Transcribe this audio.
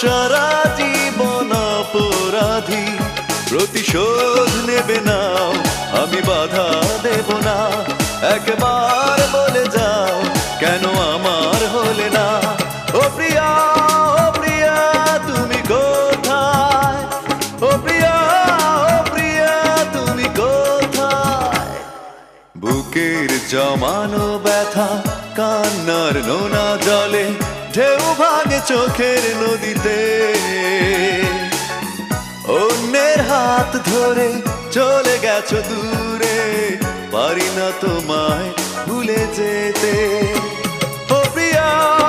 সারা জীবন অপরাধী, প্রতিশোধ নেবে নাও, আমি বাধা দেব না। একবার বলে যাও কেন আমার হলে না। ও প্রিয়া, ও প্রিয়া তুমি কোথায়? ও প্রিয়া, ও প্রিয়া তুমি কোথায়? বুকের জমানো ব্যথা কান্নার নোনা জলে, ঢেউ ভাঙে চোখের নদীতে। অন্যের হাত ধরে চলে গেছো দূরে, পারি না তোমায় ভুলে যেতে। ও প্রিয়া।